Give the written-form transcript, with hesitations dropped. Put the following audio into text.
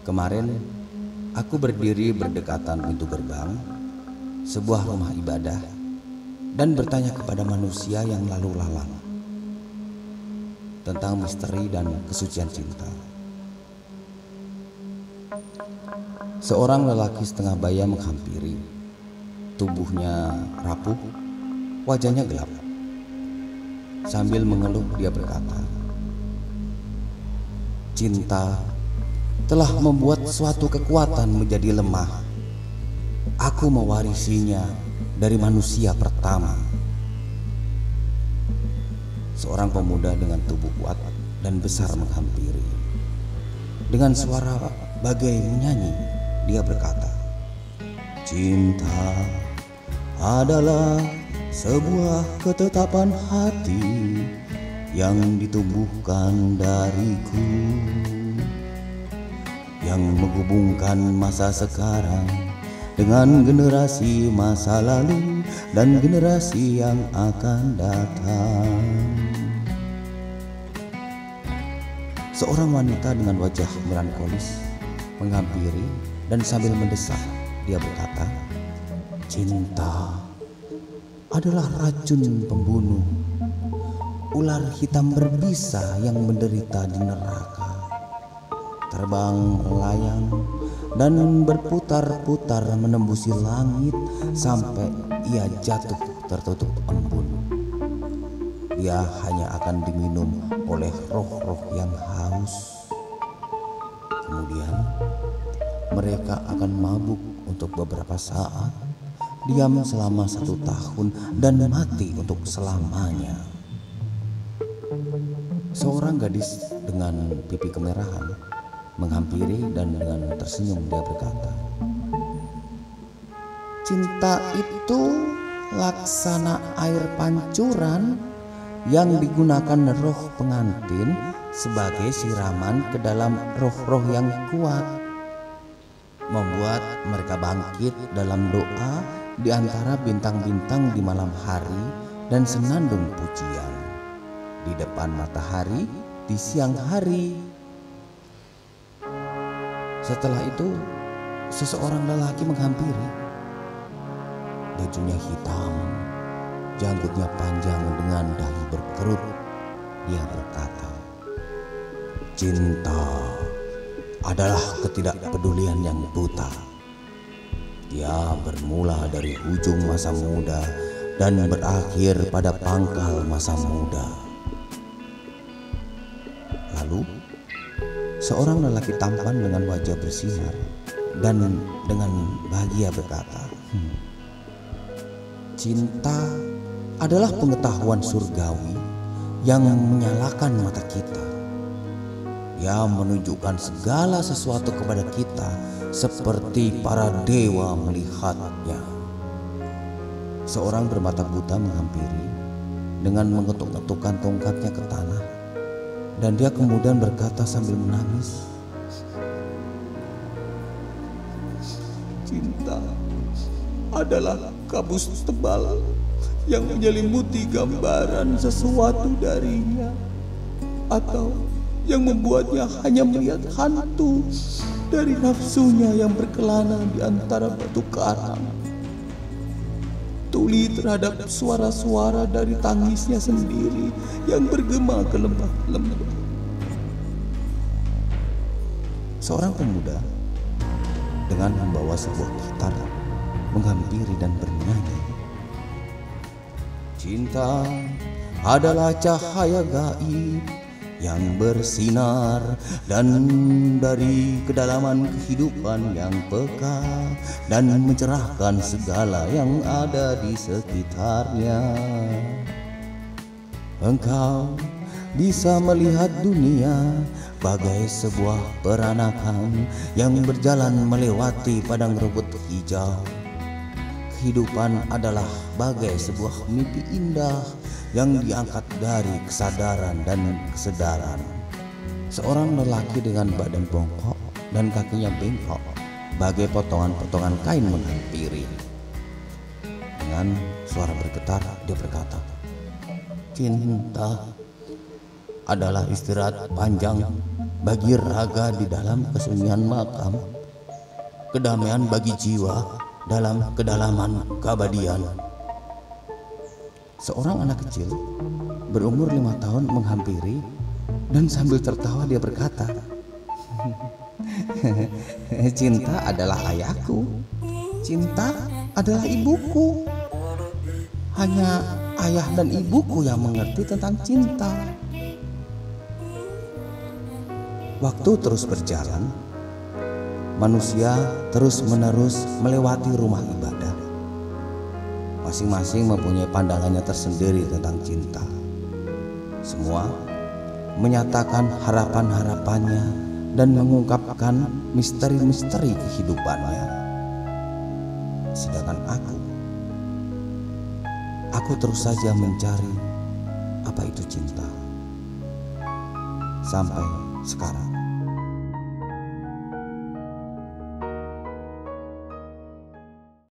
Kemarin aku berdiri berdekatan pintu gerbang sebuah rumah ibadah dan bertanya kepada manusia yang lalu lalang tentang misteri dan kesucian cinta. Seorang lelaki setengah baya menghampiri. Tubuhnya rapuh, wajahnya gelap. Sambil mengeluh dia berkata, "Cinta telah membuat suatu kekuatan menjadi lemah. Aku mewarisinya dari manusia pertama." Seorang pemuda dengan tubuh kuat dan besar menghampiri. Dengan suara bagai menyanyi, dia berkata, "Cinta adalah sebuah ketetapan hati yang ditumbuhkan dariku, yang menghubungkan masa sekarang dengan generasi masa lalu dan generasi yang akan datang." Seorang wanita dengan wajah melankolis menghampiri dan sambil mendesak dia berkata, "Cinta adalah racun pembunuh, ular hitam berbisa yang menderita di neraka, terbang melayang dan berputar-putar menembusi langit sampai ia jatuh tertutup embun. Dia hanya akan diminum oleh roh-roh yang haus. Kemudian mereka akan mabuk untuk beberapa saat, diam selama 1 tahun dan mati untuk selamanya." Seorang gadis dengan pipi kemerahan menghampiri dan dengan tersenyum dia berkata, "Cinta itu laksana air pancuran yang digunakan roh pengantin sebagai siraman ke dalam roh-roh yang kuat, membuat mereka bangkit dalam doa di antara bintang-bintang di malam hari dan senandung pujian di depan matahari di siang hari." Setelah itu seseorang lelaki menghampiri. Bajunya hitam, janggutnya panjang dengan dahi berkerut. Dia berkata, "Cinta adalah ketidakpedulian yang buta. Dia bermula dari ujung masa muda dan berakhir pada pangkal masa muda." Lalu seorang lelaki tampan dengan wajah bersinar dan dengan bahagia berkata, "Cinta adalah pengetahuan surgawi yang menyalakan mata kita. Dia menunjukkan segala sesuatu kepada kita seperti para dewa melihatnya." Seorang bermata buta menghampiri dengan mengetuk-ngetukkan tongkatnya ke tanah, dan dia kemudian berkata sambil menangis, "Cinta adalah kabus tebal yang menyelimuti gambaran sesuatu darinya, atau yang membuatnya hanya melihat hantu dari nafsunya yang berkelana di antara batu karang, tuli terhadap suara-suara dari tangisnya sendiri yang bergema ke lembah-lembah." Seorang pemuda dengan membawa sebuah gitar menghampiri dan bernyanyi, "Cinta adalah cahaya gaib yang bersinar dan dari kedalaman kehidupan yang peka dan mencerahkan segala yang ada di sekitarnya. Engkau bisa melihat dunia bagai sebuah peranakan yang berjalan melewati padang rumput hijau. Kehidupan adalah bagai sebuah mimpi indah yang diangkat dari kesadaran dan kesedaran." Seorang lelaki dengan badan bongkok dan kakinya bengkok bagai potongan-potongan kain menghampiri. Dengan suara bergetar dia berkata, "Cinta adalah istirahat panjang bagi raga di dalam kesunyian makam, kedamaian bagi jiwa dalam kedalaman keabadian. Seorang anak kecil berumur 5 tahun menghampiri dan sambil tertawa dia berkata, "Cinta adalah ayahku, cinta adalah ibuku. Hanya ayah dan ibuku yang mengerti tentang cinta." Waktu terus berjalan, manusia terus-menerus melewati rumah ibadah. Masing-masing mempunyai pandangannya tersendiri tentang cinta. Semua menyatakan harapan-harapannya dan mengungkapkan misteri-misteri kehidupannya. Sedangkan aku terus saja mencari apa itu cinta sampai sekarang.